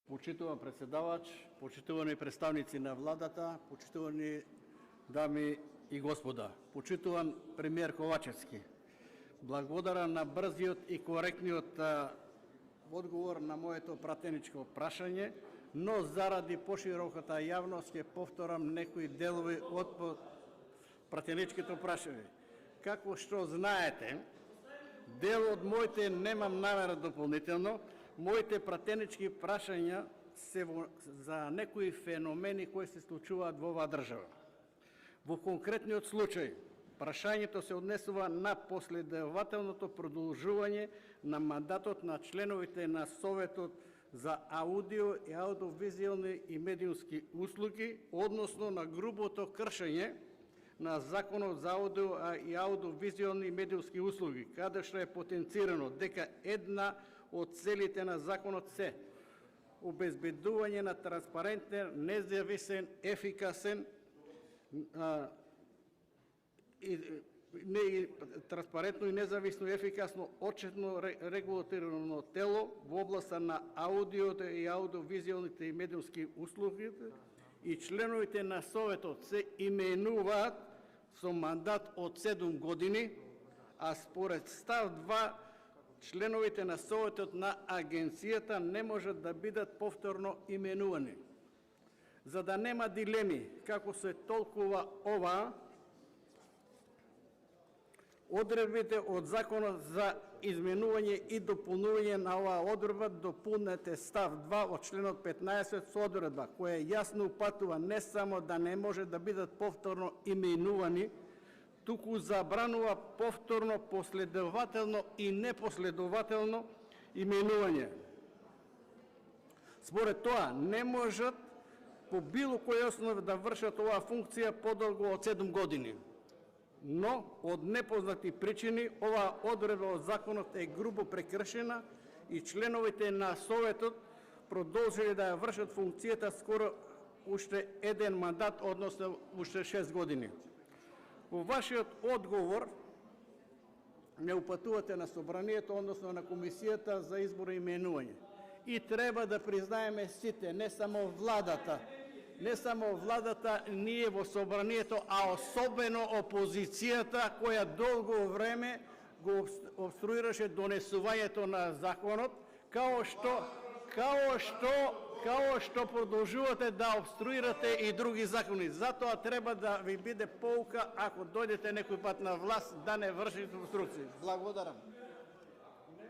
Почитуван председавач, почитувани представници на владата, почитувани дами и господа, почитуван премиер Ковачевски, благодарам на брзиот и коректниот одговор на моето пратеничко прашање, но заради пошироката јавност ќе повторам некои делови од пратеничкото прашање. Како што знаете, дел од моите немам намера дополнително, моите пратенички прашања се за некои феномени кои се случуваат во оваа држава. Во конкретниот случај, прашањето се однесува на последователното продолжување на мандатот на членовите на Советот за аудио и аудиовизуелни и медиумски услуги, односно на грубото кршење на Законот за аудио и аудиовизуелни и медиумски услуги, каде што е потенцирано дека една од целите на законот се обезбедување на транспарентен, независен, ефикасен транспарентно и независно и ефикасно отчетно регулаторно тело во областа на аудиото и аудиовизуелните и медиумски услуги и членовите на Советот се именуваат со мандат од 7 години, а според став 2 членовите на Советот на Агенцијата не можат да бидат повторно именувани. За да нема дилеми како се толкува ова, одредбите од Законот за изменување и дополнување на оваа одредба дополнете став 2 од членот 15 со одредба која јасно упатува не само да не може да бидат повторно именувани, туку забранува повторно, последователно и непоследователно именување. Според тоа, не можат по било кој основа да вршат оваа функција подолго од 7 години. Но, од непознати причини, оваа одредба од законот е грубо прекршена и членовите на Советот продолжили да ја вршат функцијата скоро уште еден мандат, односно уште 6 години. Во вашиот одговор не упатувате на Собранието, односно на Комисијата за избор и именување. И треба да признаеме сите, не само владата, ние во Собранието, а особено опозицијата, која долго време го обструираше донесувањето на законот, као што продолжувате да обструирате и други закони. Затоа треба да ви биде поука, ако дојдете некој пат на власт, да не вршите обструкции. Благодарам.